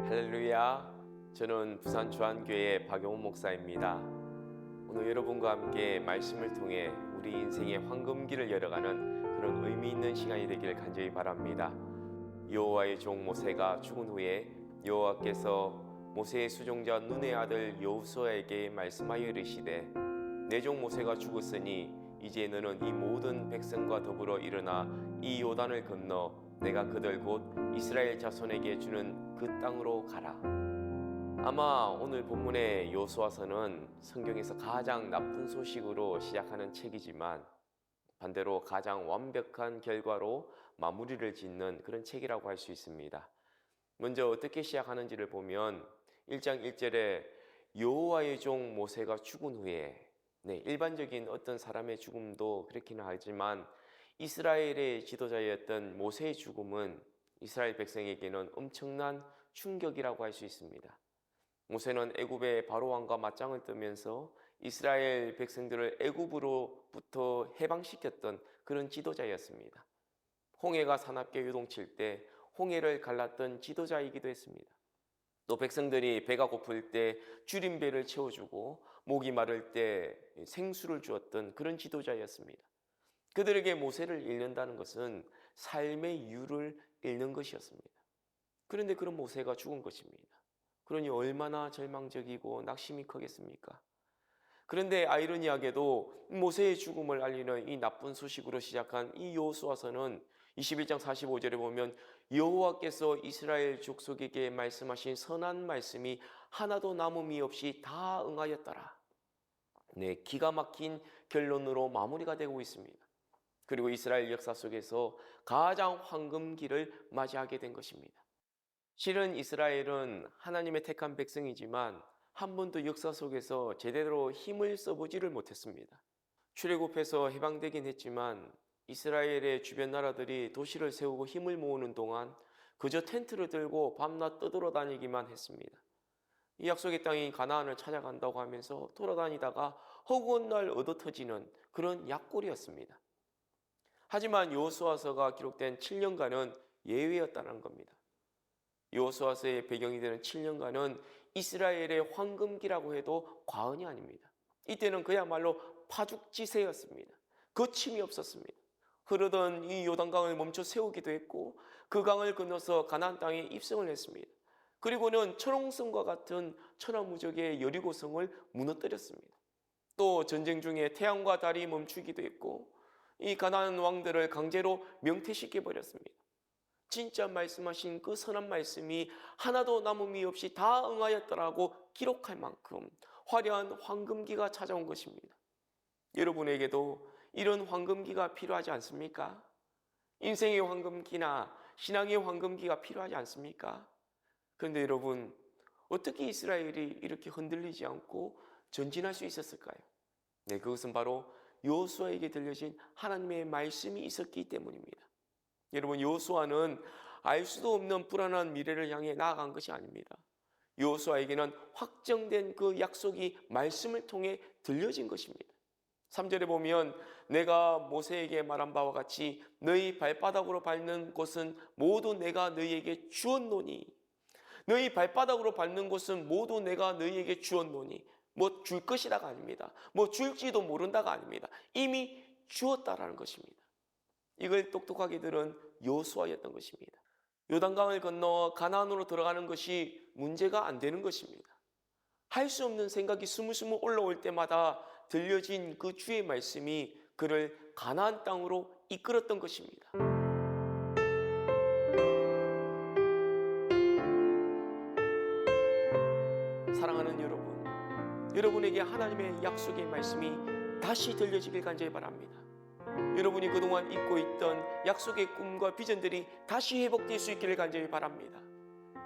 할렐루야. 저는 부산 주안교회 박용훈 목사입니다. 오늘 여러분과 함께 말씀을 통해 우리 인생의 황금기를 열어가는 그런 의미 있는 시간이 되기를 간절히 바랍니다. 여호와의 종 모세가 죽은 후에 여호와께서 모세의 수종자 눈의 아들 여호수아에게 말씀하여 이르시되 내 종 모세가 죽었으니 이제 너는 이 모든 백성과 더불어 일어나 이 요단을 건너 내가 그들 곧 이스라엘 자손에게 주는 그 땅으로 가라. 아마 오늘 본문의 여호수아서는 성경에서 가장 나쁜 소식으로 시작하는 책이지만 반대로 가장 완벽한 결과로 마무리를 짓는 그런 책이라고 할 수 있습니다. 먼저 어떻게 시작하는지를 보면 1장 1절에 여호와의 종 모세가 죽은 후에 일반적인 어떤 사람의 죽음도 그렇기는 하지만 이스라엘의 지도자였던 모세의 죽음은 이스라엘 백성에게는 엄청난 충격이라고 할 수 있습니다. 모세는 애굽의 바로왕과 맞짱을 뜨면서 이스라엘 백성들을 애굽으로부터 해방시켰던 그런 지도자였습니다. 홍해가 사납게 요동칠 때 홍해를 갈랐던 지도자이기도 했습니다. 또 백성들이 배가 고플 때 줄임배를 채워주고 목이 마를 때 생수를 주었던 그런 지도자였습니다. 그들에게 모세를 잃는다는 것은 삶의 이유를 잃는 것이었습니다. 그런데 그런 모세가 죽은 것입니다. 그러니 얼마나 절망적이고 낙심이 크겠습니까? 그런데 아이러니하게도 모세의 죽음을 알리는 이 나쁜 소식으로 시작한 이 여호수아서는 21장 45절에 보면 여호와께서 이스라엘 족속에게 말씀하신 선한 말씀이 하나도 남음이 없이 다 응하였더라. 기가 막힌 결론으로 마무리가 되고 있습니다. 그리고 이스라엘 역사 속에서 가장 황금기를 맞이하게 된 것입니다. 실은 이스라엘은 하나님의 택한 백성이지만 한 번도 역사 속에서 제대로 힘을 써보지를 못했습니다. 출애굽해서 해방되긴 했지만 이스라엘의 주변 나라들이 도시를 세우고 힘을 모으는 동안 그저 텐트를 들고 밤낮 떠돌아다니기만 했습니다. 이 약속의 땅인 가나안을 찾아간다고 하면서 돌아다니다가 허구한 날 얻어터지는 그런 약골이었습니다. 하지만 여호수아서가 기록된 7년간은 예외였다는 겁니다. 여호수아서의 배경이 되는 7년간은 이스라엘의 황금기라고 해도 과언이 아닙니다. 이때는 그야말로 파죽지세였습니다. 거침이 없었습니다. 흐르던 이 요단강을 멈춰 세우기도 했고 그 강을 건너서 가나안 땅에 입성을 했습니다. 그리고는 철옹성과 같은 천하무적의 여리고성을 무너뜨렸습니다. 또 전쟁 중에 태양과 달이 멈추기도 했고 이 가나안 왕들을 강제로 명퇴시켜버렸습니다. 진짜 말씀하신 그 선한 말씀이 하나도 남음이 없이 다 응하였더라고 기록할 만큼 화려한 황금기가 찾아온 것입니다. 여러분에게도 이런 황금기가 필요하지 않습니까? 인생의 황금기나 신앙의 황금기가 필요하지 않습니까? 그런데 여러분, 어떻게 이스라엘이 이렇게 흔들리지 않고 전진할 수 있었을까요? 그것은 바로 여호수아에게 들려진 하나님의 말씀이 있었기 때문입니다. 여러분, 여호수아는 알 수도 없는 불안한 미래를 향해 나아간 것이 아닙니다. 여호수아에게는 확정된 그 약속이 말씀을 통해 들려진 것입니다. 3절에 보면 내가 모세에게 말한 바와 같이 너희 발바닥으로 밟는 곳은 모두 내가 너희에게 주었노니 너희 발바닥으로 밟는 곳은 모두 내가 너희에게 주었노니 뭐 줄 것이다가 아닙니다. 뭐 줄지도 모른다가 아닙니다. 이미 주었다라는 것입니다. 이걸 똑똑하게 들은 여호수아였던 것입니다. 요단강을 건너 가나안으로 들어가는 것이 문제가 안 되는 것입니다. 할 수 없는 생각이 스물스물 올라올 때마다 들려진 그 주의 말씀이 그를 가나안 땅으로 이끌었던 것입니다. 사랑하는 여러분, 여러분에게 하나님의 약속의 말씀이 다시 들려지길 간절히 바랍니다. 여러분이 그동안 잊고 있던 약속의 꿈과 비전들이 다시 회복될 수 있기를 간절히 바랍니다.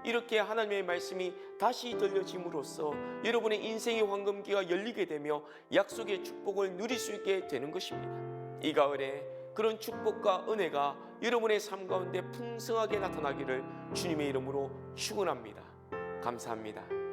이렇게 하나님의 말씀이 다시 들려짐으로써 여러분의 인생의 황금기가 열리게 되며 약속의 축복을 누릴 수 있게 되는 것입니다. 이 가을에 그런 축복과 은혜가 여러분의 삶 가운데 풍성하게 나타나기를 주님의 이름으로 축원합니다. 감사합니다.